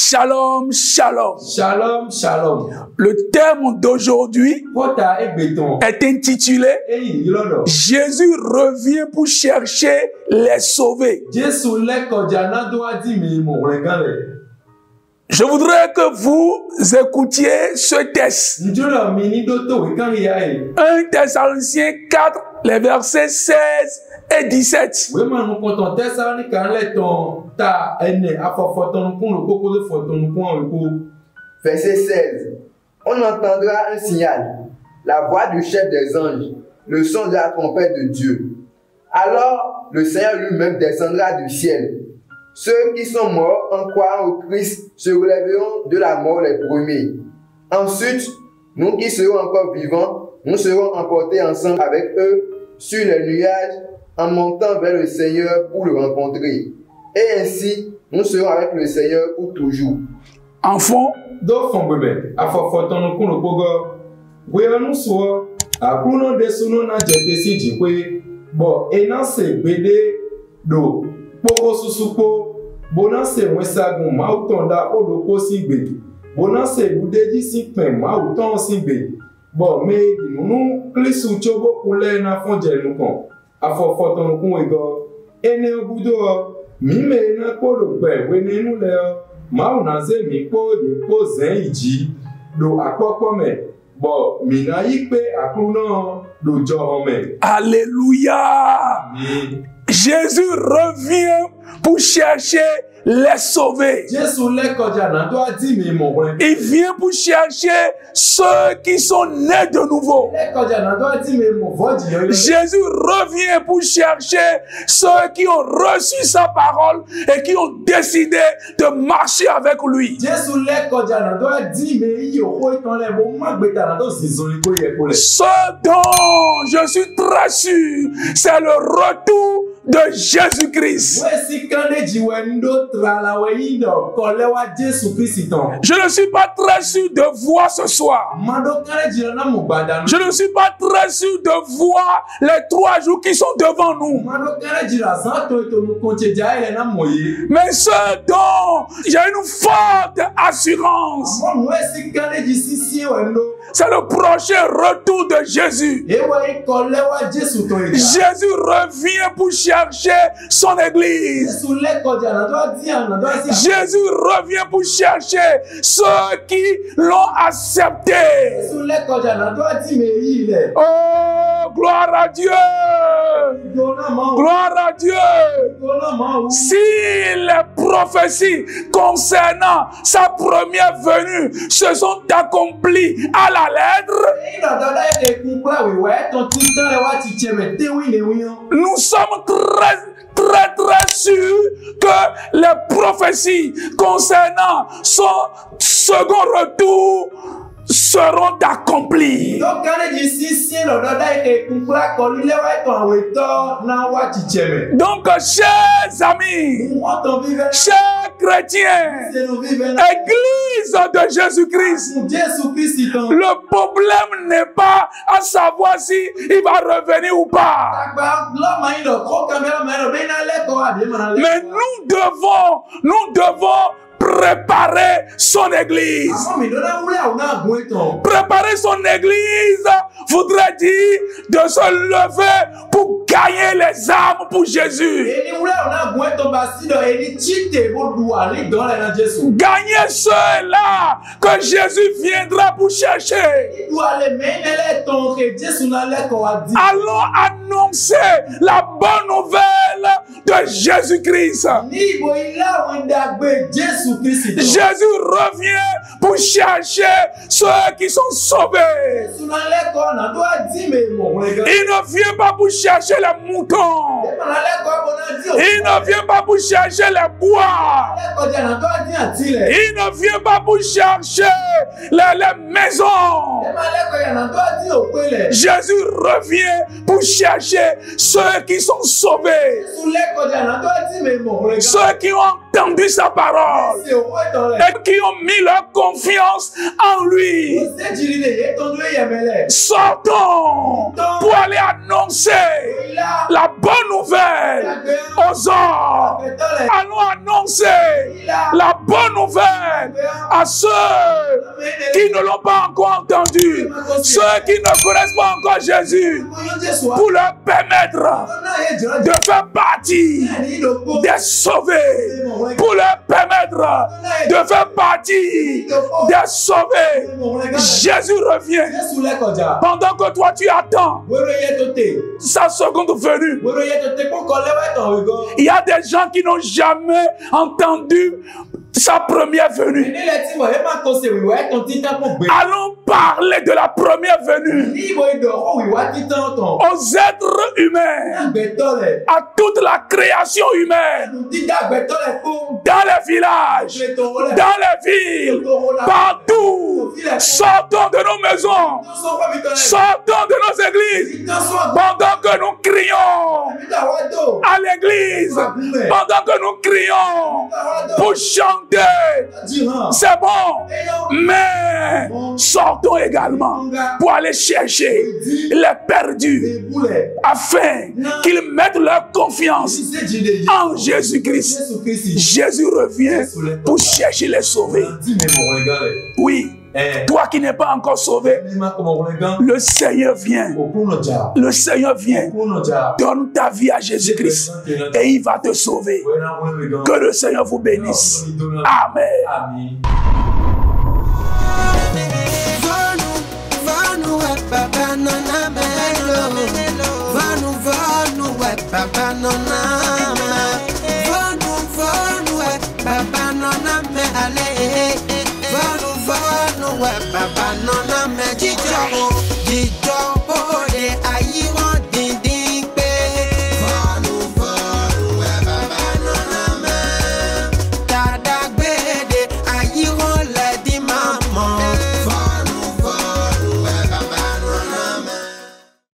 Shalom, shalom. Shalom, shalom. Le thème d'aujourd'hui est intitulé Jésus revient pour chercher les sauvés. Je voudrais que vous écoutiez ce texte. 1 Thessaloniciens 4, les versets 16 et 17. Verset 16. On entendra un signal, la voix du chef des anges, le son de la trompette de Dieu. Alors le Seigneur lui-même descendra du ciel. Ceux qui sont morts en croyant au Christ se relèveront de la mort les premiers. Ensuite, nous qui serons encore vivants, nous serons emportés ensemble avec eux sur les nuages en montant vers le Seigneur pour le rencontrer. Et ainsi, nous serons avec le Seigneur pour toujours. Enfant, alléluia. Jésus revient pour chercher les sauvés. Il vient pour chercher ceux qui sont nés de nouveau. Jésus revient pour chercher ceux qui ont reçu sa parole et qui ont décidé de marcher avec lui. Ce dont je suis très sûr, c'est le retour de Jésus-Christ. Je ne suis pas très sûr de voir ce soir. Je ne suis pas très sûr de voir les 3 jours qui sont devant nous. Mais ce dont j'ai une forte assurance, c'est le prochain retour de Jésus. Jésus revient pour chercher son église. Jésus revient pour chercher ceux qui l'ont accepté. Oh, gloire à Dieu! Gloire à Dieu! Si les prophéties concernant sa première venue se sont accomplies à la lettre, nous sommes très sûrs que les prophéties concernant son second retour seront accomplies. Donc, chers amis, chers chrétiens, Église de Jésus-Christ, le problème n'est pas à savoir si il va revenir ou pas. Mais nous devons préparer son église. Préparer son église voudrait dire de se lever pour gagner les âmes pour Jésus. Gagner ceux-là que Jésus viendra pour chercher. Allons annoncer la bonne nouvelle de Jésus-Christ. Jésus revient pour chercher ceux qui sont sauvés. Il ne vient pas pour chercher les moutons. Il ne vient pas pour chercher les bois. Il ne vient pas pour chercher les maisons. Jésus revient pour chercher ceux qui sont sauvés. Ceux qui ont entendu sa parole et qui ont mis leur confiance en lui. Sortons pour aller annoncer la bonne nouvelle aux hommes. Allons annoncer la bonne nouvelle à ceux qui ne l'ont pas encore entendu, ceux qui ne connaissent pas encore Jésus, pour leur permettre de faire partie des sauvés, pour leur permettre de faire partie des sauvés. Jésus revient pendant que toi tu attends sa seconde venue. Il y a des gens qui n'ont jamais entendu sa première venue. Allons parler de la première venue aux êtres humains, à toute la création humaine, dans les villages, dans les villes, partout. Sortons de nos maisons, sortons de nos églises, pendant que nous crions à l'église, pendant que nous crions pour chanter. C'est bon, mais sortons également pour aller chercher les perdus afin qu'ils mettent leur confiance en Jésus-Christ. Jésus revient pour chercher les sauvés. Oui. Toi qui n'es pas encore sauvé, le Seigneur vient. Le Seigneur vient. Donne ta vie à Jésus-Christ et il va te sauver. Que le Seigneur vous bénisse. Amen. Papa, non, me